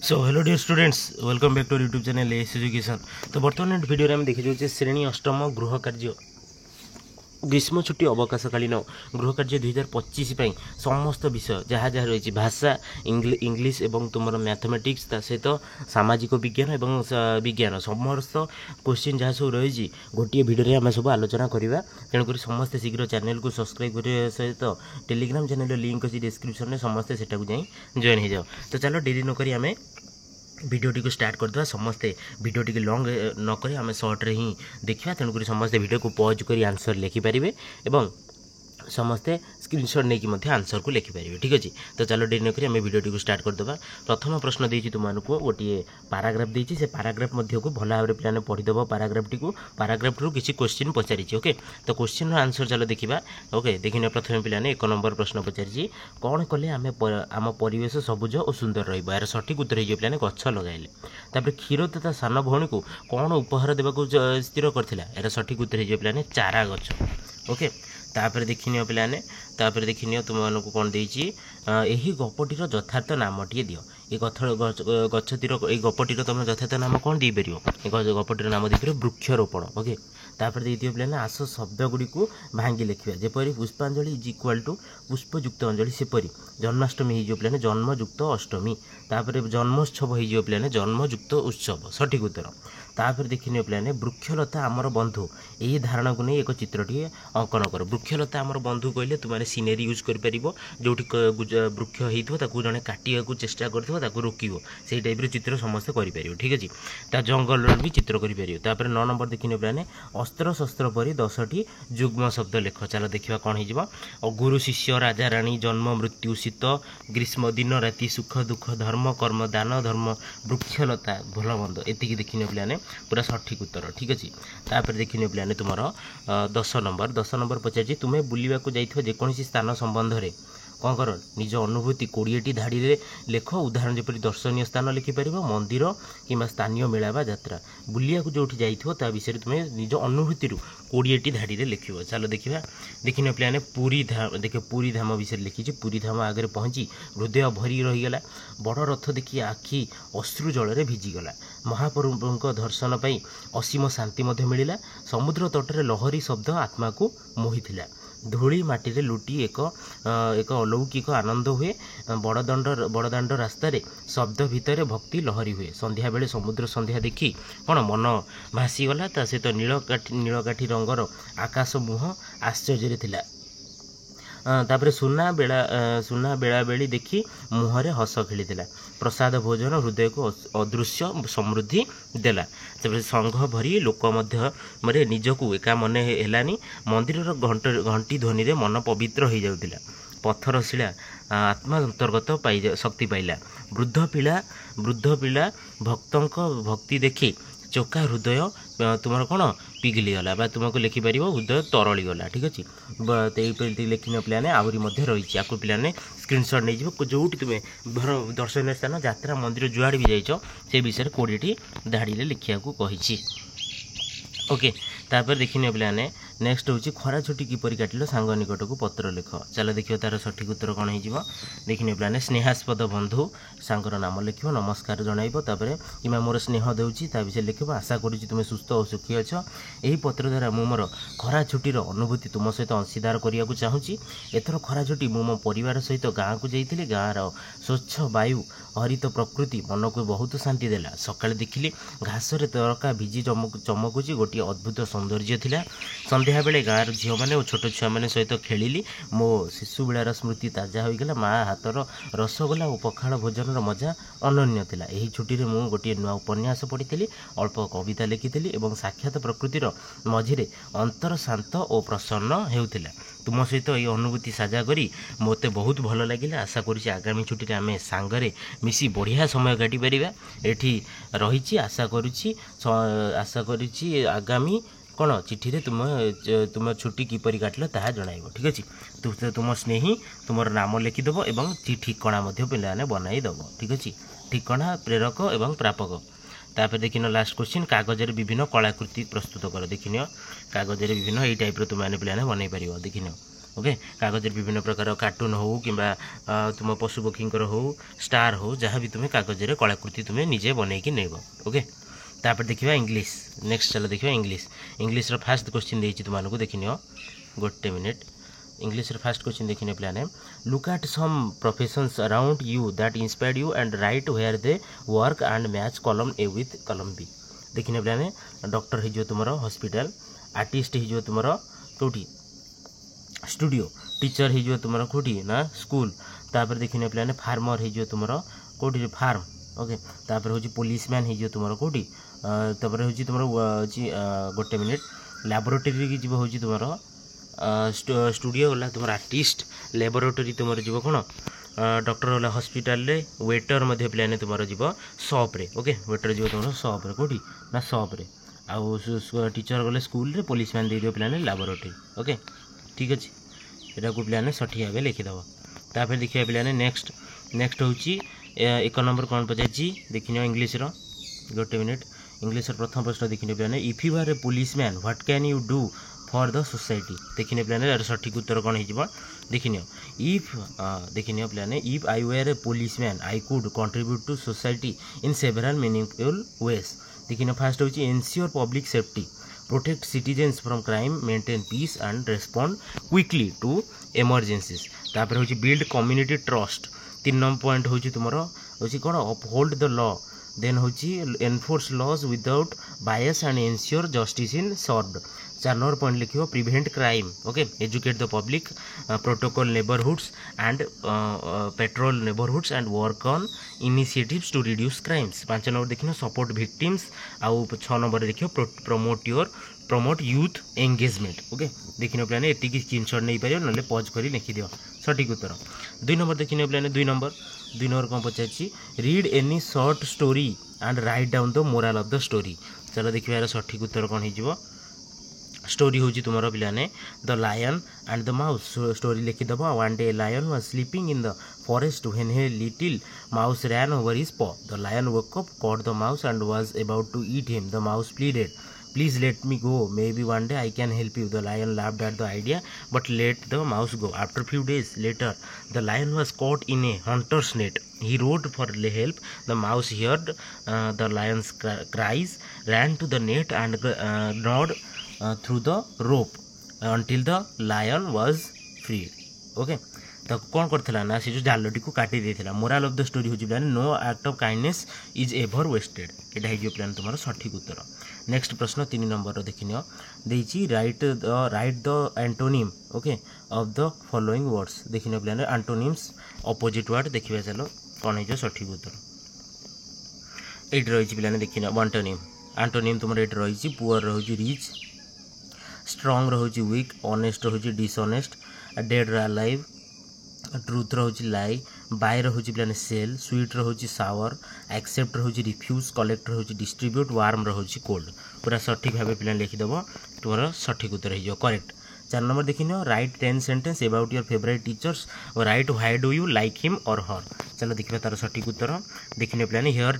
So hello dear students, welcome back to YouTube channel S education. तो बर्तमान video में देखी जाऊँ श्रेणी अष्टम गृह कार्य ग्रीष्म छुट्टी अवकाशकालीन गृह कार्य 2025 समस्त विषय जहाँ जहाँ रही भाषा इंग्लिश एवं तुम मैथमेटिक्स सहित सामाजिक विज्ञान एवं विज्ञान समस्त क्वेश्चन जहाँ सब रही गोटे भिडियो आम सब आलोचना करवा। तेणुक समस्ते शीघ्र चैनल को सब्सक्राइब करने सहित टेलीग्राम चैनल लिंक अच्छी डिस्क्रिप्शन में समस्ते सेटा को जाई जॉइन हो जाओ। तो चलो डेरी नक आम भिडियोटी को स्टार्ट करदे। समस्ते भिडियोटी लॉन्ग नक आम सर्ट रे ही देखा। तेणुक समस्ते भिडियो को पॉज कर आंसर लिखिपारे एवं समस्ते स्क्रीनशॉट नहीं कि आंसर को लिखिपारे। ठीक अच्छे, तो चलो डेरी नक आम भिडियोटी को स्टार्ट करदे। प्रथम प्रश्न देती तुमको गोटे पाराग्राफ देती से पाराग्राफ को भल भाव में पे पढ़ीदेव। पाराग्राफटी को पाराग्राफ रू किसी क्वेश्चन पचारि। ओके, तो क्वेश्चन आंसर चलो देखा। ओके, देखने प्रथम पे 1 नंबर प्रश्न पचारि कौन कले आम परिवेश सबुज और सुंदर रही। यार सठिक उत्तर हो पे गछ लगाइले। तापर क्षीर तथा सान भौणी को कौन उपहार देवाक स्थिर करथिला। यार सठिक उत्तर हो पे चारा गछ। ओके, तापर देखिनियो पिलाने तापर देखिनियो तुमको कौन देइछि एही गपटीर यथार्थ नामटीए दियो। ये गछटीर ये गपटीर तुम यथार्थ नाम कौन दे परियो। ये गपटीर नाम दे परियो वृक्षरोपण। ओके, तापर देइथियो पिलाने आस शब्द गुडी को भांगी लिखिबा। जेपरि पुष्पांजलि इज इक्वल टू पुष्पयुक्त अंजलि सेपरि जन्माष्टमी हो पिलाने जन्मयुक्त अष्टमी। तापर जन्मोत्सव हो पिलाने जन्मयुक्त उत्सव। सठिक उत्तर। तापर देखिए पिलाने वृक्षलता आमर बंधु यही धारणा को नहीं एक चित्रटी अंकन कर। वृक्षलता आमर बंधु कहले तुम सीनेरी यूज कर जो वृक्ष हो जड़े काटा चेष्टा कर रोक से टाइप चित्र समस्ते करें। ठीक अच्छे, ता जंगल भी चित्र करें। 9 नंबर देखिए पिलाने अस्त्र शस्त्र परी 10टी जुग्म शब्द लेख। चलो देखा कौन हो। गुरु शिष्य राजा राणी जन्म मृत्यु शीत ग्रीष्म दिन राति सुख दुख धर्म कर्म दान धर्म वृक्षलता भल मंद एति देखिए पिलाने पूरा सठिक उत्तर। ठीक अच्छे, तापर देखिए पिलाने तुम 10 नंबर पचार तुम्हें बुलवाक जेकोसी स्थान संबंध में कौन कर निज अनुभूति 20टी धाड़ी रे लेख। उदाहरण जपरी दर्शनीय स्थान लिखिपर मंदिर कि स्थानीय मेला बा यात्रा बुलिया जो जा विषय तुम्हें निज अनुभूति 20टी धाड़ी रे लिख। चलो देखा देखिए पिलाने पुरी धाम देख पुरी धाम विषय लिखी। पुरी धाम आगे पहुँची हृदय भरी रहीगला। बड़ रथ देखी आखि अश्रु जल भिजिगला। महाप्रभु दर्शन पाई असीम शांति मिला। समुद्र तटरे लहरी शब्द आत्मा को मोहिथिला। धूली माटी रे लुटी एक अलौकिक आनंद हुए। बड़दाण्ड रास्तार शब्द भितर भक्ति लहरी हुए। संध्या बेले समुद्र संध्या देखी कौन मन भासीगला। ता सहित नीलकाठी रंगर आकाश मुह आश्चर्य थिला। तापर सुना बेला बेली देखी मुहरे हस खेली। प्रसाद भोजन हृदय को अदृश्य समृद्धि देला। संघ भरी लोक मध्य निजको एका मन हेलानी। मंदिर घंटी ध्वनि रे मन पवित्र हो जाउतिला। पत्थर शिला आत्मा अंतर्गत शक्ति पाइला। वृद्ध पिला भक्तों भक्ति देखी चोका हृदय तुम कौन पिघली गला बा तुमको लिखिपर हृदय तरली गला। ठीक अच्छे, लिखिन पिलाने आहरी रही आपको पिलाने स्क्रीनशॉट नहीं जो तुम्हें धर दर्शनीय स्थान यात्रा मंदिर जुआड़ भी जाइछ से विषय 20टी धाड़ी रे लिखिया को कही। ओके, तापर देखिए पिलाने नेक्स्ट हूँ खरा छुट्टी किपरि काटिल सांग निकट को पत्र लिख। चलो देखिए तार सठिक उत्तर कौन हो। देखिए पिलाने स्नेहास्पद बंधु सांगर नाम लिख नमस्कार जनइब। तापर कि मोर स्नेह दूसरी ता विषय लिख। आशा करुँच तुम सुस्थ और सुखी अच्छ। यही पत्र द्वारा मु मोर खरा छुट्टीर अनुभूति तुम सहित अंशीदार करने को चाहूँगी। एथर खरा छुट्टी मु मो परिवार सहित गाँव को जाइए। गाँव स्वच्छ वायु हरित प्रकृति मन को बहुत शांति देला। सकाଳେ देखिली घास रे तरका भिजी चमकुची गोटे अद्भुत सौंदर्य थिला। संध्या बेले गाँव झील मैंने और छोट छुआ मैंने सहित खेलिली। मो शिशु बेलार स्मृति ताजा होगला। माँ हाथर रसगोला और पखाड़ भोजन मजा अनन्य थिला। एही छुट्टी रे मु गोटे नुआ उपन्यास पढ़ी अल्प कविता लिखी और साक्षात प्रकृतिर मझिरे अंतर शांत और प्रसन्न हेउथिला। तुम सहित ये अनुभूति साझा करी मते बहुत भल लगे। आशा करुँच आगामी छुट्टी आम सांगरे मिसी बढ़िया समय काटी पारिबा। एठी रही आशा करुँच आगामी कौन चिठी रे तुम छुट्टी किपरि काटिल ताहा जणाइबो। ठीक अच्छे, तुम स्नेही तुम नाम लिखिदेव और ठिकणा पे बनईदेव। ठीक अच्छे, ठिकणा प्रेरक और प्रापक। तापर देखिन लास्ट क्वेश्चन कागज विभिन्न कलाकृति प्रस्तुत कर। देखिन कागज विभिन्न यही टाइप तुम पे बनई पार। देखिन ओके कागज विभिन्न प्रकार कार्टून हो कि तुम पशु पक्षींकर हो स्टार हो जहाँ भी तुम्हें कागज कलाकृति तुम्हें निजे बनईकी नेब ओके तापर देखिए इंग्लिश नेक्स्ट चलो देखिए इंग्लिश फास्ट क्वेश्चन देती तुमको देखनी गोटे मिनिट इंग्लिश फास्ट क्वेश्चन देखने प्लान look at some professions around you that inspired you and write where they work and match column A with column B देखने प्लान डॉक्टर हो तुम हॉस्पिटल आर्टिस्ट हो तुम कौटी स्टूडियो टीचर हो तुम कौटी ना स्कूल तापर देखने प्लान फार्मर हो तुम कौटी फार्म ओके तापर हूँ पुलिसमैन हो तुम कौटी तापर हूँ तुम गोटे मिनिट लैबोरेटरी की जीव हूँ तुम स्टूडियो गला तुम आर्टिस्ट लैबोरेटरी तुम जीव कौन डॉक्टर गला हॉस्पिटल रे वेटर मध्य प्लान तुम जीव शॉप रे ओके वेटर जीव तुम शॉप रे कौटी ना शॉप रे आउ टीचर गले स्कूल रे पुलिसमैन दे दियो प्लान लैबोरेटरी ओके ठीक अच्छे यहाँ को प्लान सठिक भाव लिखिदेव तापर देखिए प्लान नेक्स्ट हूँ एक नंबर कौन पचार देखने इंग्लीश गोटे मिनिट इंग्लीश प्रथम प्रश्न देखने प्लान if you are a policeman what can you do for the society देखने प्लान यार सठिक उत्तर कौन हो देखने इफ देखने प्लान if I were a policeman I could contribute to society in several meaningful ways देखने फास्ट हूँ ensure public safety protect citizens from crime maintain peace and respond quickly to emergencies तापर हूँ build community trust 3 number point हूँ तुम हूँ कौन uphold the law then who enforce laws without bias and ensure justice in served 4 number point लिखो prevent crime okay educate the public protocol neighbourhoods and patrol neighbourhoods and work on initiatives to reduce crimes 5 number देखिए support victims आउ 6 number देखिए promote youth engagement okay देखने प्लान एति screenshot नहीं पार ना पज कर लिखिद सठिक उत्तर 2 नंबर देखने प्लान 2 नंबर कौन पचार read any short story and write down the moral of the story चलो देखिए यार सठिक उत्तर कौन हो स्टोरी हूँ तुम पिलाने the lion and the mouse story लिखिदेव one day lion was sleeping in the forest when he little mouse ran over his paw the lion woke up caught the mouse and was about to eat him the mouse pleaded please let me go maybe one day I can help you the lion laughed at the idea but let the mouse go after few days later the lion was caught in a hunter's net he roared for help the mouse heard the lion's cries ran to the net and gnawed through the rope until the lion was freed okay तो कौन करथिला ना से जो जालटी को काटी देथिला moral of the story हो प्लान no act of kindness is ever wasted एटा है प्लान तुम्हारा सठिक उत्तर नेक्स्ट प्रश्न 3 नंबर देखिनियो देछि write the antonym okay of the following words देखिनियो प्लान एंटोनिम्स ऑपोजिट वर्ड देखिबा चलो कौन है जो सठिक उत्तर एट रही प्लान देखिनियो एंटोनिम तुम एट रही पुअर रही रिच स्ट्रॉन्ग रही वीक ऑनेस्ट रही डिसऑनेस्ट डेड अलाइव ट्रुथ रही लाई बाय रही प्लान सेल स्वीट रही सावर एक्सेप्ट रही रिफ्यूज कलेक्ट रही डिस्ट्रीब्यूट वार्म रही कोल्ड पूरा सठिक भाव प्लान लिखिदेव तुम सठिक उत्तर हो करेक्ट 4 नंबर देखिए write 10 sentence about your favourite teachers or write why do you like him or her चलो देखिए तार सठिक उत्तर देखने प्लान here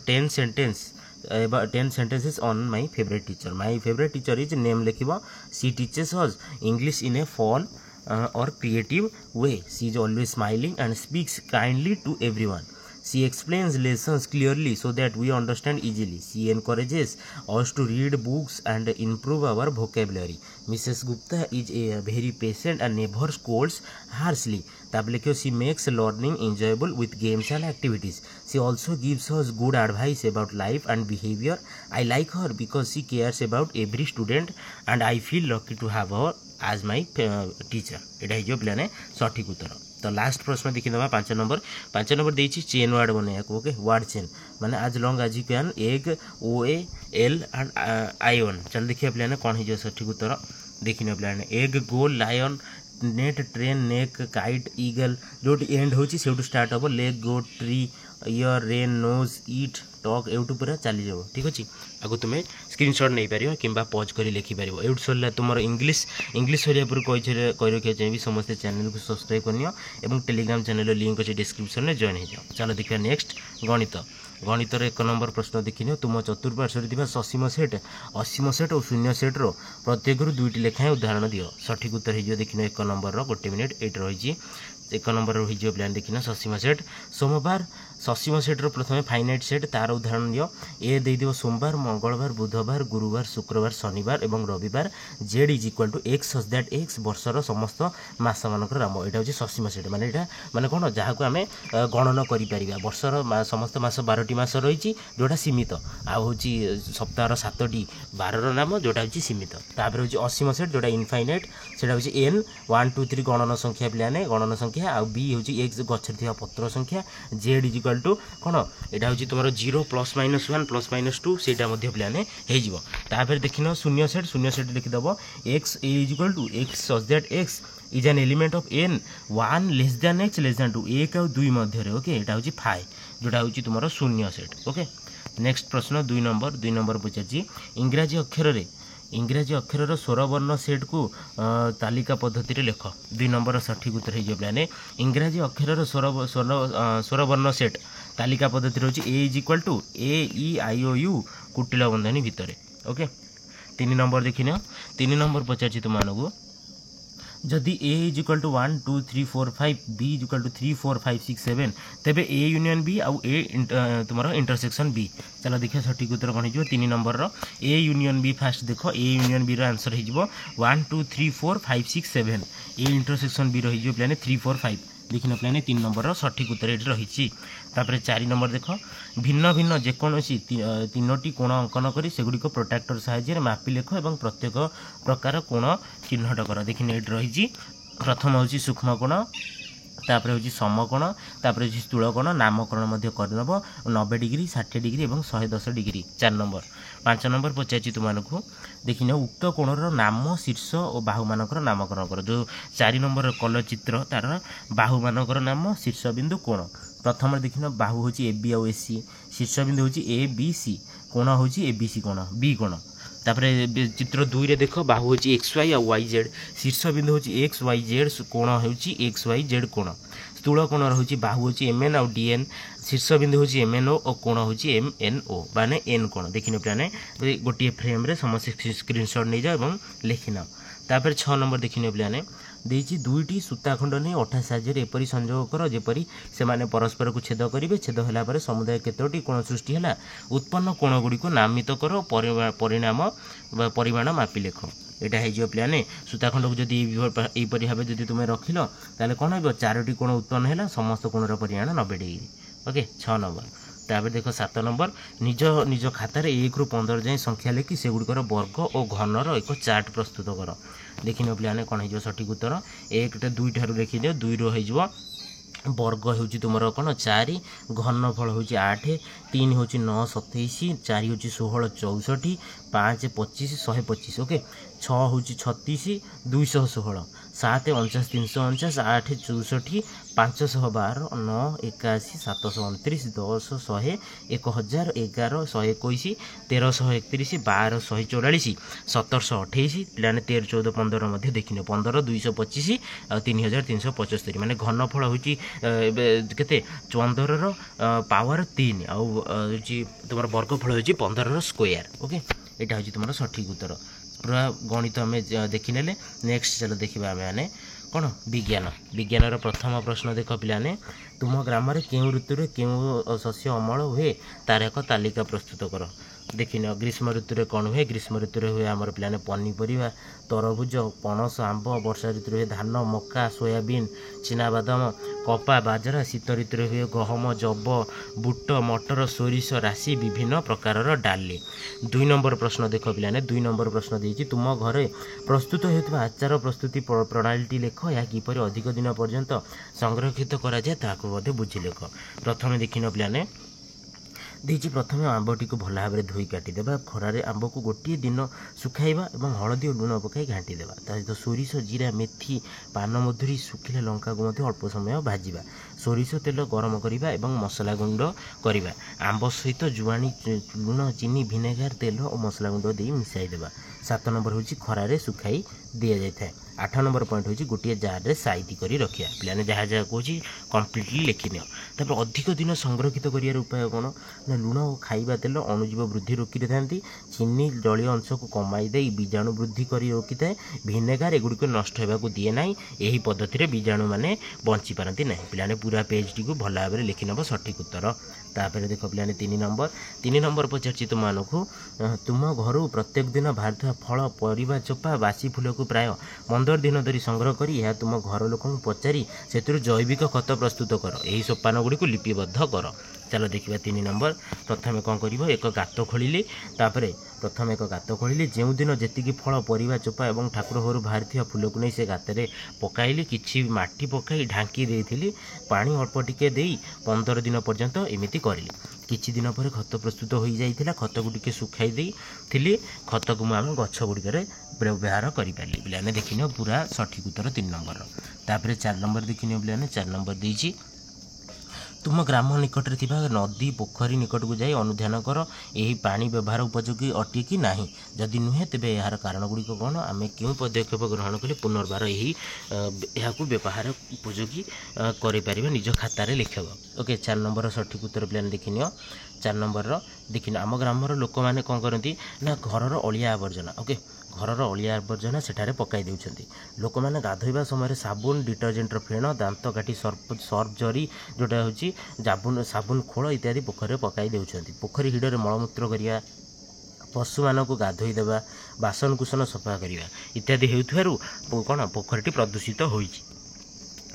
10 sentences on my favorite teacher. My favorite teacher is name लिखिबा she teaches us English in a fun or creative way. She is always smiling and speaks kindly to everyone. She explains lessons clearly so that we understand easily. She encourages us to read books and improve our vocabulary. Mrs. Gupta is a very patient and never scolds harshly. She makes learning enjoyable with games and activities. She also gives us good advice about life and behavior. I like her because she cares about every student and I feel lucky to have her as my teacher. एटा है जो plan सठिक उत्तर तो last प्रश्न देखीदे 5 number देछि chain word बने okay word chain माने आज लॉन्ग आज you can egg O A L and lion चल देखिए प्लान कौन है जो सठिक उत्तर देखिने प्लान egg goal lion net train neck kite eagle जो एंड होची सेटू स्टार्ट हो leg goat tree ear rain nose eat talk एवटू पूरा चली जाव ठीक अच्छे आगु तुम्हें स्क्रीनशॉट नहीं पार कि पॉज कर लिखिपार एवट सरला तुम इंग्लीश सरिया पूर्व कही रखा चाहिए समस्ते चैनल को सब्सक्राइब करनी टेलीग्राम चैनल लिंक अच्छे डिस्क्रिप्शन में जॉइन हो जाओ। चलो देखिए नेक्स्ट गणित गणितर 1 नंबर प्रश्न देखिए तुम चतुर्पार्श्वर ससीम सेट असीम सेट और शून्य सेट्र प्रत्येक दुईटी लेखाएं उदाहरण दियो सठिक उत्तर हो देखिन 1 नंबर गोटे मिनिट ये रही 1 नंबर हो प्लान देखिना ससीम सेट सोमवार ससीम सेट्र प्रथम फाइनाइट सेट तार उदाहरण दियो ए देदेव सोमवार मंगलवार बुधवार गुरुवार शुक्रवार शनिवार और रविवार Z is equal to X such that X वर्षर समस्त मास मानकर नाम यहाँ हूँ ससीम सेट माने यहाँ माने कौन जहाँ को आम गणना कर वर्षर समस्त मास 12टी मास रही जोटा सीमित आउ सप्ताह 7टी बारर नाम जोटा हूँ सीमित तापर हूँ असीम सेट जोटा इनफाइनाइट से हूँ एन 1 2 3 गणना संख्या पिलाने गणना संख्या आउ बी हूँ एक्स गचर थी पत्र संख्या जेड इज इक्वाल टू कौन यहाँ हूँ तुम 0 +-1 +-2 सेटा पिलाने होपर देखिन शून्य सेट लिखिदेव X is equal to X such that X is an element of N 1 less than X less than 2 1 और 2 मध्य ओके यहाँ हूँ फाइ जोटा हूँ तुम शून्य सेट ओके। नेक्स्ट प्रश्न 2 नंबर पचार इंग्राजी अक्षर स्वरवर्ण सेट को तालिका पद्धति लेख 2 नंबर सठिक उत्तर हो प्लाने इंग्राजी अक्षर स्वरवर्ण सेट तालिका पद्धति रोचे A is equal to A E I O U कुटिल बंधनी भितर ओके। 3 नंबर देखिन 3 नंबर पचार तुमको जदि A is equal to 1 2 3 4 5 B is equal to 3 4 5 6 7 तेबे ए यूनियन बी आउ ए तुम इंटरसेक्शन बी चलो देखिए सठिक उत्तर कौन हो 3 number A union B first देख ए यूनियन बी आंसर हो 1 2 3 4 5 6 7 ए इंटरसेक्शन बी रही प्लाने 3 4 5 देखिन प्लाने 3 नंबर सठिक उत्तर ये रही। 4 नंबर देख भिन्न भिन्न जेकोसी 3टी कोण अंकन कर सेगुड़िक प्रोट्राक्टर साहाय्य मापी लेख और प्रत्येक प्रकार कोण चिन्हट कर देखिन ये रही प्रथम हूँ सूक्ष्म कोण तापर हूँ समकोण तापर हूँ स्थूल कोण नामकरण करनब 90 डिग्री 60 डिग्री और 110 डिग्री 4 नंबर। 5 नंबर पचार तुमको देखिन उक्त कोणर नाम शीर्ष और बाहु मानकर नामकरण कर जो 4 नंबर कलर चित्र तार बाहु मानकर नाम शीर्ष बिंदु कोण प्रथम देखिन बाहु हूँ ए बी आउ ए सी शीर्ष बिंदु हूँ ए बी सी कोण हूँ ए बी सी कोण बी कोण तापर चित्र 2 रे देख बाहु हूँ एक्स वाई आउ वाई जेड शीर्ष बिंदु हूँ एक्स वाई जेड कोण हूँ एक्स वाई जेड कोण स्थूल कोण रही बाहु हूँ एम एन आउ डी एन शीर्ष बिंदु हूँ एम एन ओ और कोण हूँ एम एन ओ माने एन कोण देखिन प्लाने गोटे फ्रेम रे समस्त स्क्रीनशॉट नहीं जाओ और लिखिना। तापर 6 नंबर देखिन प्लाने देती 2टी सूताखंड नहीं अठा साहाय्य एपरी संयोग कर जेपरी से माने परस्पर को छेद करेंगे छेद होला समुदाय केतोटी कोण सृष्टि है उत्पन्न कोण गुड़ी को नामित कर परिणाम परिमाण मापी लेख यहाँ हो प्लाने सूताखंड को जदि यहपरी भाव जब तुम रखिल ताले कौन हो 4टी कोण उत्पन्न है समस्त कोणर परिमाण 90 डिग्री ओके 6 नंबर। तापर देख 7 नंबर निज निज खातार 1 ରୁ 15 जाए संख्या लिखि से गुड़िकर वर्ग और घनर एक चार्ट प्रस्तुत कर देखिन प्लाने कौन हो सठिक उत्तर 1 टे 2 ठार देखिए 2 रू हो वर्ग हूँ तुम कौन 4 घनफल हूँ 8 3 हूँ 9 27 4 हूँ 16 64 5 25 125 ओके 6 हूँ 36 216 7 49 349 8 64 512 9 81 729 10 100 1000 11 121 1331 12 144 1728 पिलाने 13 14 15 मध्य देखिए 15 225 और 3375 माने घनफल हूँ केते 15 पावर 3 आउ तुम वर्गफल हूँ 15 स्क्वायर ओके यहाँ हूँ तुम सठिक उत्तर पूरा गणित आम देखने नेक्स्ट चलो देखा आम मैंने कौन विज्ञान प्रथम प्रश्न देख पिलाने तुम ग्राम क्यों ऋतु में क्यों शस्य अमल हुए तार एक तालिका प्रस्तुत कर देखिन ग्रीष्म ऋतु में कौन हुए ग्रीष्म ऋतु में हुए आमर पिलाने पनीपरिया तरभुज पणस आंब वर्षा ऋतु में धान मका सोयाबीन चिनाबादाम कपा बाजरा शीत ऋतु में हुए गहम जब बुट मटर सोरिष राशि विभिन्न प्रकार डाली। 2 नंबर प्रश्न देख पिलाने 2 नंबर प्रश्न देती तुम घरे प्रस्तुत होता आचार प्रस्तुति प्रणाली लेख या किपर अधिक दिन पर्यंत संरक्षित कराए ताकू बुझी लेख। प्रथम देखिन पिलाने ଦେଇଛି ପ୍ରଥମେ ଆମ୍ବଟିକୁ ଭଲ ଭାବରେ ଧୋଇ କାଟିଦେବା, ଖରାରେ ଆମ୍ବକୁ ଗୋଟିଏ ଦିନ ଶୁଖାଇବା ଏବଂ ହଳଦୀ ଓ ଲୁଣ ପକାଇ ଘାଣ୍ଟିଦେବା। ତା ସହିତ ସୋରିଷ, ଜିରା, ମେଥି, ପାନମଧୁରୀ, ଶୁଖିଲା ଲଙ୍କାକୁ ମଧ୍ୟ ଅଳ୍ପ ସମୟ ଭାଜିବା। ସୋରିଷ ତେଲ ଗରମ କରିବା ଏବଂ ମସଲା ଗୁଣ୍ଡ କରିବା। ଆମ୍ବ ସହିତ ଜୁଆଣି, ଲୁଣ, ଚିନି, ଭିନେଗାର, ତେଲ ଓ ମସଲା ଗୁଣ୍ଡ ଦେଇ ମିଶାଇ ଦେବା। 7 ନମ୍ବର ହେଉଛି ଖରାରେ ଶୁଖାଇ ଦିଆଯାଇଥାଏ। 8 ନମ୍ବର ପଏଣ୍ଟ ହେଉଛି ଗୋଟିଏ ଜାରରେ ସାଇତି କରି ରଖିବା। ପିଲାମାନେ ଯାହା ଯାହା କହୁଛି କମ୍ପ୍ଲିଟଲି ଲେଖିନିଅ। ତାପରେ ଅଧିକ ଦିନ ସଂରକ୍ଷିତ କରିବାର ଉପାୟ କ'ଣ ନା ଲୁଣ ଓ ଖାଇବା ତେଲ ଅଣୁଜୀବ ବୃଦ୍ଧି ରୋକିଥାନ୍ତି। ଚିନି ଜଳୀୟ ଅଂଶକୁ କମାଇ ଦେଇ ବୀଜାଣୁ ବୃଦ୍ଧି କରି ରୋକିଥାଏ। ଭିନେଗାର ଏଗୁଡ଼ିକୁ ନଷ୍ଟ ହେବାକୁ ଦିଏ ନାହିଁ। ଏହି ପଦ୍ଧତିରେ ବୀଜାଣୁମାନେ ବଞ୍ଚିପାରନ୍ତି ନାହିଁ। ପିଲାମାନେ ପୁରା ପେଜ୍ଟିକୁ ଭଲ ଭାବରେ ଲେଖିନେବ ସଠିକ୍ ଉତ୍ତର। ତାପରେ ଦେଖ ପିଲାମାନେ 3 ନମ୍ବର ପଚାରିଛି ତୁମମାନଙ୍କୁ, ତୁମ ଘରୁ ପ୍ରତ୍ୟେକ ଦିନ ବାହାରୁଥିବା ଫଳ, ପରିବା ଚୋପା, ବାସି ଫୁଲକୁ ପ୍ରାୟ 15 ଦିନ ଧରି ସଂଗ୍ରହ କରି ଏହା ତୁମ ଘର ଲୋକଙ୍କୁ ପଚାରି ସେଥିରୁ ଜୈବିକ ଖତ ପ୍ରସ୍ତୁତ କର। ଏହି ସୋପାନ ଗୁଡ଼ିକୁ ଲିପିବଦ୍ଧ କର। ଚାଲ ଦେଖିବା 3 ନମ୍ବର। ପ୍ରଥମେ କ'ଣ କରିବ, ଏକ ଗାତ ଖୋଳିଲି। ତାପରେ ପ୍ରଥମେ ଏକ ଗାତ ଖୋଳିଲି। ଯେଉଁଦିନ ଯେତିକି ଫଳ, ପରିବା ଚୋପା ଏବଂ ଠାକୁର ଘରୁ ବାହାରିଥିବା ଫୁଲକୁ ନେଇ ସେ ଗାତରେ ପକାଇଲି। କିଛି ମାଟି ପକାଇ ଢାଙ୍କି ଦେଇଥିଲି। ପାଣି ଅଳ୍ପ ଟିକେ ଦେଇ 15 ଦିନ ପର୍ଯ୍ୟନ୍ତ ଏମିତି କରିଲି। କିଛି ଦିନ ପରେ ଖତ ପ୍ରସ୍ତୁତ ହୋଇଯାଇଥିଲା। ଖତକୁ ଟିକେ ଶୁଖାଇ ଦେଇଥିଲି। ଖତକୁ ମୁଁ ଆମ ଗଛ ଗୁଡ଼ିକରେ ବ୍ୟବହାର କରିପାରିଲି। ପିଲାମାନେ ଦେଖିନିଅ ପୁରା ସଠିକ୍ ଉତ୍ତର 3 ନମ୍ବରର। ତାପରେ 4 ନମ୍ବର ଦେଖିନିଅ ପିଲାମାନେ। 4 ନମ୍ବର ଦେଇଛି, ତୁମ ଗ୍ରାମ ନିକଟରେ ଥିବା ନଦୀ, ପୋଖରୀ ନିକଟକୁ ଯାଇ ଅନୁଧ୍ୟାନ କର। ଏହି ପାଣି ବ୍ୟବହାର ଉପଯୋଗୀ ଅଟେ କି ନାହିଁ? ଯଦି ନୁହେଁ ତେବେ ଏହାର କାରଣ ଗୁଡ଼ିକ କ'ଣ? ଆମେ କେଉଁ ପଦକ୍ଷେପ ଗ୍ରହଣ କଲେ ପୁନର୍ବାର ଏହାକୁ ବ୍ୟବହାର ଉପଯୋଗୀ କରିପାରିବା? ନିଜ ଖାତାରେ ଲେଖିବ। ଓକେ, 4 ନମ୍ବର ସଠିକ୍ ଉତ୍ତର ପିଲାମାନେ ଦେଖିନିଅ। 4 ନମ୍ବରର ଦେଖିନିଅ, ଆମ ଗ୍ରାମର ଲୋକମାନେ କ'ଣ କରନ୍ତି ନା ଘରର ଅଳିଆ ଆବର୍ଜନା, ଓକେ, ଘରର ଅଳିଆ ଆବର୍ଜନା ସେଠାରେ ପକାଇ ଦେଉଛନ୍ତି। ଲୋକମାନେ ଗାଧୋଇବା ସମୟରେ ସାବୁନ, ଡିଟର୍ଜେଣ୍ଟର ଫେଣ, ଦାନ୍ତ କାଠି ସର୍ଫ ଜରି, ଯେଉଁଟା ହେଉଛି ସାବୁନ ଖୋଳ ଇତ୍ୟାଦି ପୋଖରୀରେ ପକାଇ ଦେଉଛନ୍ତି। ପୋଖରୀ ହିଡ଼ରେ ମଳମୂତ୍ର କରିବା, ପଶୁମାନଙ୍କୁ ଗାଧୋଇ ଦେବା, ବାସନକୁସନ ସଫା କରିବା ଇତ୍ୟାଦି ହେଉଥିବାରୁ କ'ଣ ପୋଖରୀଟି ପ୍ରଦୂଷିତ ହୋଇଛି।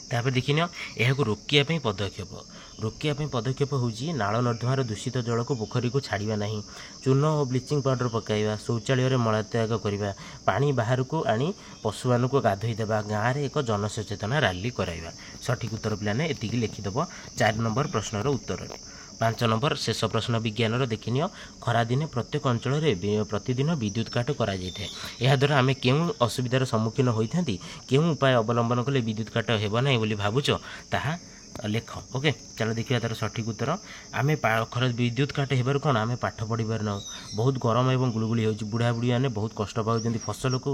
ତାପରେ ଦେଖିନିଅ ଏହାକୁ ରୋକିବା ପାଇଁ ପଦକ୍ଷେପ ହେଉଛି ନାଳ ନର୍ଦ୍ଦମାର ଦୂଷିତ ଜଳକୁ ପୋଖରୀକୁ ଛାଡ଼ିବା ନାହିଁ। ଚୂନ ଓ ବ୍ଲିଚିଂ ପାଉଡ଼ର ପକାଇବା, ଶୌଚାଳୟରେ ମଳତ୍ୟାଗ କରିବା, ପାଣି ବାହାରକୁ ଆଣି ପଶୁମାନଙ୍କୁ ଗାଧୋଇ ଦେବା, ଗାଁରେ ଏକ ଜନସଚେତନା ରାଲି କରାଇବା। ସଠିକ୍ ଉତ୍ତର ପିଲାମାନେ ଏତିକି ଲେଖିଦେବ 4 ନମ୍ବର ପ୍ରଶ୍ନର ଉତ୍ତରରେ। 5 ନମ୍ବର ଶେଷ ପ୍ରଶ୍ନ ବିଜ୍ଞାନର ଦେଖିନିଅ, ଖରାଦିନେ ପ୍ରତ୍ୟେକ ଅଞ୍ଚଳରେ ପ୍ରତିଦିନ ବିଦ୍ୟୁତ୍ କାଟ କରାଯାଇଥାଏ। ଏହାଦ୍ୱାରା ଆମେ କେଉଁ ଅସୁବିଧାର ସମ୍ମୁଖୀନ ହୋଇଥାନ୍ତି? କେଉଁ ଉପାୟ ଅବଲମ୍ବନ କଲେ ବିଦ୍ୟୁତ୍ କାଟ ହେବ ନାହିଁ ବୋଲି ଭାବୁଛ ତାହା ଲେଖ। ଓକେ, ଚାଲ ଦେଖିବା ତାର ସଠିକ୍ ଉତ୍ତର। ଆମେ ବିଦ୍ୟୁତ୍ କାଟ ହେବାରୁ କ'ଣ ଆମେ ପାଠ ପଢ଼ିପାରୁ ନାହୁଁ। ବହୁତ ଗରମ ଏବଂ ଗୁଳୁଗୁଳି ହେଉଛି। ବୁଢ଼ାବୁଢ଼ୀ ମାନେ ବହୁତ କଷ୍ଟ ପାଉଛନ୍ତି। ଫସଲକୁ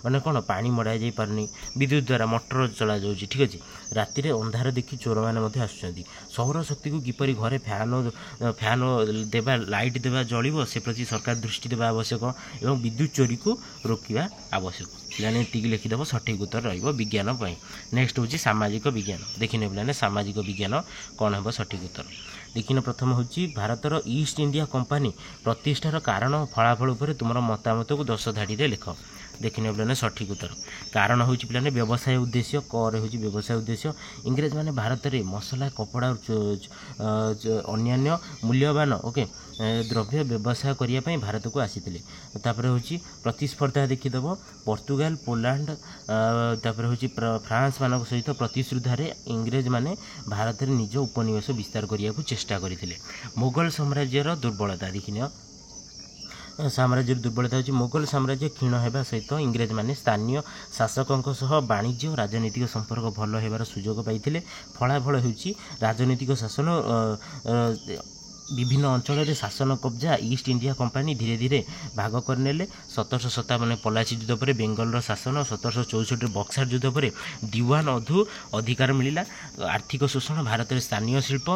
ମାନେ କ'ଣ ପାଣି ମଡ଼ାଇ ଯାଇପାରୁନି। ବିଦ୍ୟୁତ୍ ଦ୍ୱାରା ମଟର ଚଳାଯାଉଛି। ଠିକ୍ ଅଛି। ରାତିରେ ଅନ୍ଧାର ଦେଖି ଚୋରମାନେ ମଧ୍ୟ ଆସୁଛନ୍ତି। ସୌରଶକ୍ତିକୁ କିପରି ଘରେ ଫ୍ୟାନ୍ ଦେବା, ଲାଇଟ୍ ଦେବା ଜଳିବ ସେ ପ୍ରତି ସରକାର ଦୃଷ୍ଟି ଦେବା ଆବଶ୍ୟକ ଏବଂ ବିଦ୍ୟୁତ୍ ଚୋରିକୁ ରୋକିବା ଆବଶ୍ୟକ। ପିଲାମାନେ ଏତିକି ଲେଖିଦେବ, ସଠିକ୍ ଉତ୍ତର ରହିବ ବିଜ୍ଞାନ ପାଇଁ। ନେକ୍ସଟ ହେଉଛି ସାମାଜିକ ବିଜ୍ଞାନ। ଦେଖିନେ ପିଲାମାନେ ସାମାଜିକ ବିଜ୍ଞାନ କ'ଣ ହେବ ସଠିକ୍ ଉତ୍ତର। ଦେଖିନେ ପ୍ରଥମ ହେଉଛି ଭାରତର ଇଷ୍ଟ ଇଣ୍ଡିଆ କମ୍ପାନୀ ପ୍ରତିଷ୍ଠାର କାରଣ ଫଳାଫଳ ଉପରେ ତୁମର ମତାମତକୁ 10 ଧାଡ଼ିରେ ଲେଖ। ଦେଖିନେ ପିଲାମାନେ ସଠିକ୍ ଉତ୍ତର। କାରଣ ହେଉଛି ପିଲାମାନେ ବ୍ୟବସାୟ ଉଦ୍ଦେଶ୍ୟ, କରେ ହେଉଛି ବ୍ୟବସାୟ ଉଦ୍ଦେଶ୍ୟ। ଇଂରେଜମାନେ ଭାରତରେ ମସଲା, କପଡ଼ା, ଅନ୍ୟାନ୍ୟ ମୂଲ୍ୟବାନ ଦ୍ରବ୍ୟ ବ୍ୟବସାୟ କରିବା ପାଇଁ ଭାରତକୁ ଆସିଥିଲେ। ତାପରେ ହେଉଛି ପ୍ରତିସ୍ପର୍ଦ୍ଧା ଦେଖିଦେବ, ପର୍ତ୍ତୁଗାଲ, ପୋଲାଣ୍ଡ, ତାପରେ ହେଉଛି ଫ୍ରାନ୍ସ ମାନଙ୍କ ସହିତ ପ୍ରତିଶ୍ରୁତାରେ ଇଂରେଜମାନେ ଭାରତରେ ନିଜ ଉପନିବେଶ ବିସ୍ତାର କରିବାକୁ ଚେଷ୍ଟା କରିଥିଲେ। ମୋଗଲ ସାମ୍ରାଜ୍ୟର ଦୁର୍ବଳତା ଦେଖିନିଅ। ସାମ୍ରାଜ୍ୟର ଦୁର୍ବଳତା ହେଉଛି ମୋଗଲ ସାମ୍ରାଜ୍ୟ କ୍ଷୀଣ ହେବା ସହିତ ଇଂରେଜମାନେ ସ୍ଥାନୀୟ ଶାସକଙ୍କ ସହ ବାଣିଜ୍ୟ ଓ ରାଜନୈତିକ ସମ୍ପର୍କ ଭଲ ହେବାର ସୁଯୋଗ ପାଇଥିଲେ। ଫଳାଫଳ ହେଉଛି ରାଜନୈତିକ ଶାସନ ବିଭିନ୍ନ ଅଞ୍ଚଳରେ ଶାସନ କବ୍ଜା। ଇଷ୍ଟ ଇଣ୍ଡିଆ କମ୍ପାନୀ ଧୀରେ ଧୀରେ ଭାଗ କରିନେଲେ। 1757 ପଲାଚି ଯୁଦ୍ଧ ପରେ ବେଙ୍ଗଲର ଶାସନ, 1764 ବକ୍ସାର ଯୁଦ୍ଧ ପରେ ଦିୱାନ ଅଧିକାର ମିଳିଲା। ଆର୍ଥିକ ଶୋଷଣ, ଭାରତରେ ସ୍ଥାନୀୟ ଶିଳ୍ପ,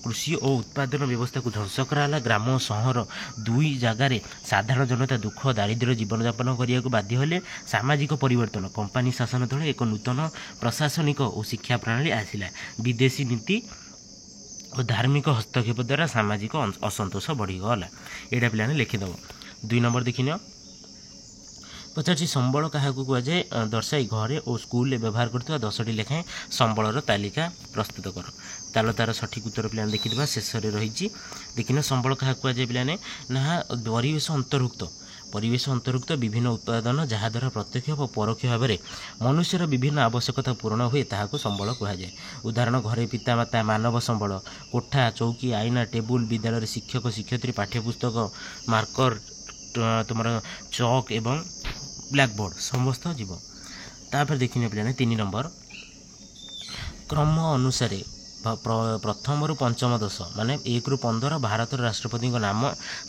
କୃଷି ଓ ଉତ୍ପାଦନ ବ୍ୟବସ୍ଥାକୁ ଧ୍ୱଂସ କରାଗଲା। ଗ୍ରାମ ଓ ସହର ଦୁଇ ଜାଗାରେ ସାଧାରଣ ଜନତା ଦୁଃଖ ଦାରିଦ୍ର୍ୟ ଜୀବନଯାପନ କରିବାକୁ ବାଧ୍ୟ ହେଲେ। ସାମାଜିକ ପରିବର୍ତ୍ତନ, କମ୍ପାନୀ ଶାସନ ତଳେ ଏକ ନୂତନ ପ୍ରଶାସନିକ ଓ ଶିକ୍ଷା ପ୍ରଣାଳୀ ଆସିଲା। ବିଦେଶୀ ନୀତି ଓ ଧାର୍ମିକ ହସ୍ତକ୍ଷେପ ଦ୍ୱାରା ସାମାଜିକ ଅସନ୍ତୋଷ ବଢ଼ିଗଲା। ଏଇଟା ପିଲାମାନେ ଲେଖିଦେବ। 2 ନମ୍ବର ଦେଖିନିଅ। ପଚାରୁଛି ସମ୍ବଳ କାହାକୁ କୁହାଯାଏ? ଦର୍ଶାଇ ଘରେ ଓ ସ୍କୁଲରେ ବ୍ୟବହାର କରୁଥିବା 10ଟି ଲେଖାଏଁ ସମ୍ବଳର ତାଲିକା ପ୍ରସ୍ତୁତ କର। ତାହେଲେ ତାର ସଠିକ୍ ଉତ୍ତର ପିଲାମାନେ ଦେଖିଦେବା, ଶେଷରେ ରହିଛି। ଦେଖିନ ସମ୍ବଳ କାହାକୁ କୁହାଯାଏ ପିଲାମାନେ? ନା ପରିବେଶ ଅନ୍ତର୍ଭୁକ୍ତ परिवेश अंतर्भुक्त विभिन्न उत्पादन जहाद्वारा प्रत्यक्ष और परोक्ष भाव में मनुष्यर विभिन्न आवश्यकता पूरण हुए ताहाको संबल कहुए। उदाहरण घरे पितामाता मानव संबल कोठा चौकी आईना टेबुल विद्यालय शिक्षक शिक्षयित्री पाठ्यपुस्तक मार्कर तुम चौक एवं ब्लैकबोर्ड समस्त जीव। तापर देखिए पे 3 नंबर क्रम अनुसार प्रथम रु पंचम दश माने 1 रु 15 भारत राष्ट्रपति नाम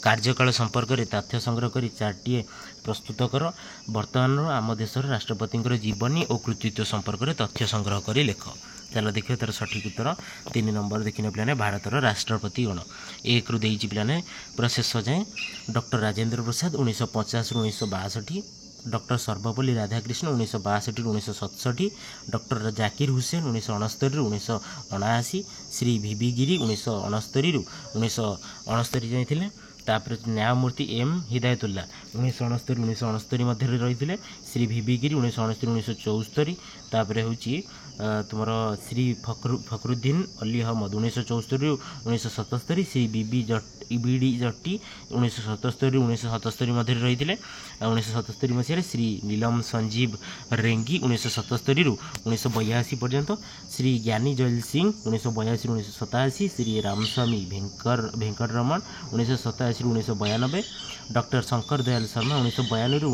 कार्यकाल संपर्क में तथ्य संग्रह कर 4टी प्रस्तुत कर। वर्तमान आम देशर राष्ट्रपति जीवनी और कृतित्व संपर्क में तथ्य संग्रह कर लेख। चलो देखिए तार सठिक उत्तर 3 नंबर देखने पे भारत राष्ट्रपति गण 1 रु देती पे पूरा शेष जाए डॉक्टर राजेंद्र प्रसाद 1950 रु 1962, डॉक्टर सर्वपल्ली राधाकृष्ण 1962 रु 1967, डॉक्टर जाकिर हुसैन 1969 रु 1979, श्री वीवी गिरी 1969 रु 1969 जाइए। तापर न्यायमूर्ति एम हिदायतुल्ला 1969 1969 मध्य रही, श्री वीवी गिरी 1969 1974, तापर हूँ तुम श्री फखरुद्दीन अली अहमद 1974 रु 1977, श्री बीडी जट्टी 1977 रु 1977 मध्य रही, 1977 मसीह श्री नीलम संजीव रेंगी 1977 रु 1982 पर्यंत, श्री ज्ञानी जैल सिंह 1982 रु 1987, श्री रामस्वामी भेंकटरमण 1987 रु 1992, डॉक्टर शंकर दयाल शर्मा 1992 रु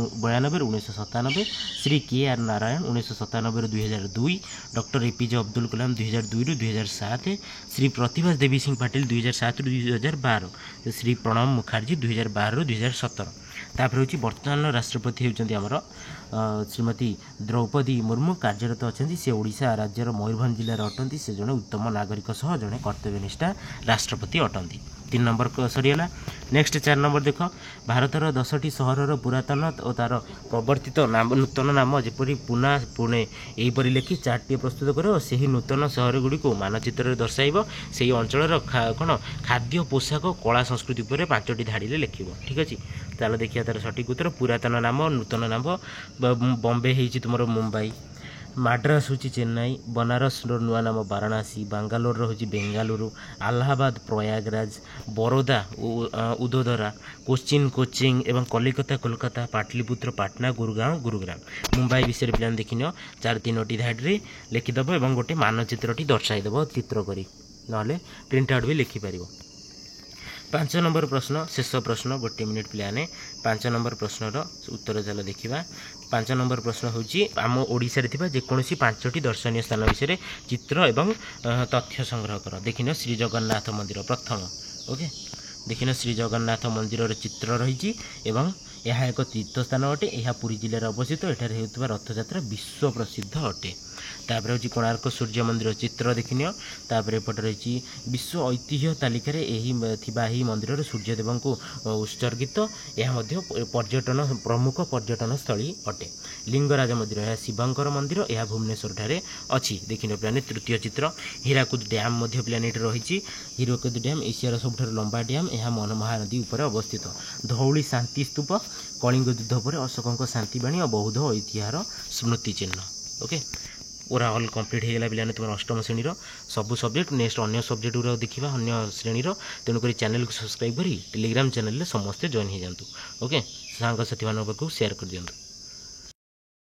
1997, श्री के आर नारायण 1997 रु 2002, डॉक्टर एपीजे अब्दुल कलाम 2002 रु 2007, श्री प्रतिभा देवी सिंह पाटिल 2007 रु 2012, श्री प्रणब मुखर्जी 2012 रु 2017। तापर हूँ वर्तमान राष्ट्रपति होती आमर श्रीमती द्रौपदी मुर्मू कार्यरत अच्छा से ओडिशा राज्यर मयूरभंज जिलार अटंती से जड़े उत्तम नागरिक सह जड़े कर्तव्यनिष्ठा राष्ट्रपति अटंती। 3 नंबर सरीगला। नेक्स्ट 4 नंबर देख भारतर 10टी सहरर पुरातन और तार प्रवर्तित नाम नूतन नाम जेपरी पुना पुणे यहीपरि लिखि 4टी प्रस्तुत कर से ही नूतन सहर गुड़ी को मानचित्र दर्शाइब से अंचल कौन खाद्य पोशाक कला संस्कृति पर 5टी धाड़ी लिख। ठीक अच्छे चलो देखिए तार सठिक उत्तर पुरातन नाम नूतन नाम बॉम्बे है तुम मुंबई, माड्रास हूँ चेन्नई, बनारस नुआ नाम वाराणसी, बांगालोर हूँ बेंगालुरु, आलाहाबाद प्रयागराज, बरोदा उदोदरा, कोचिन कोचिंग एवं कलिकता कोलकाता, पाटलिपुत्र पाटना, गुरुगांव गुरुग्राम। मुंबई विषय पे देखिन 4-3टी धाड़ी लिखिदेव और गोटे मानचित्रटी दर्शाईदेव चित्र करी ना प्रिंट आउट भी लिखिपार। 5 नंबर प्रश्न शेष प्रश्न 1 मिनिट पे 5 नंबर प्रश्नर उत्तर चल देखा। 5 नंबर प्रश्न हूँ आम ओडिशा रे थिबा जेकोसी 5टी दर्शनीय स्थान विषय चित्र एवं तथ्य संग्रह कर। देखिन श्री जगन्नाथ मंदिर प्रथम ओके देखिन श्री जगन्नाथ मंदिर चित्र रही एवं यह एक तीर्थ स्थान अटे। यह पुरी जिले में अवस्थित एठारे हेउतबा रथयात्रा विश्व प्रसिद्ध अटे। तापर हूँ कोणार्क सूर्य मंदिर चित्र देखिन। तापर एपटे रही विश्व ऐतिह्य तालिकार यही मंदिर सूर्यदेव को उत्सर्गित यह पर्यटन प्रमुख पर्यटन स्थली अटे। लिंगराज मंदिर यह शिवंकर मंदिर यह भुवनेश्वर ठारे अच्छी। देखिन पे 3 चित्र हीराकुद डैम पे रही। हीराकुद डैम एशियार सबुठ लंबा डैम यह महानदी उपर अवस्थित। धौली शांति स्तूप कलिंग युद्ध पर अशोकों शांतिवाणी और बौद्ध ऐतिह्यर स्मृति चिन्ह। ओके पूरा ऑल कंप्लीट हो गला पे तुम 8म श्रेणी सबू सब्जेक्ट नेक्स्ट अन्य सब्जेक्ट गुरा देखा अन्य श्रेणी तेणुक चैनल को सब्सक्राइब करी टेलीग्राम चैनल समस्ते जॉइन हो जातु। ओके सांग साथी मान शेयर कर दिखाँ।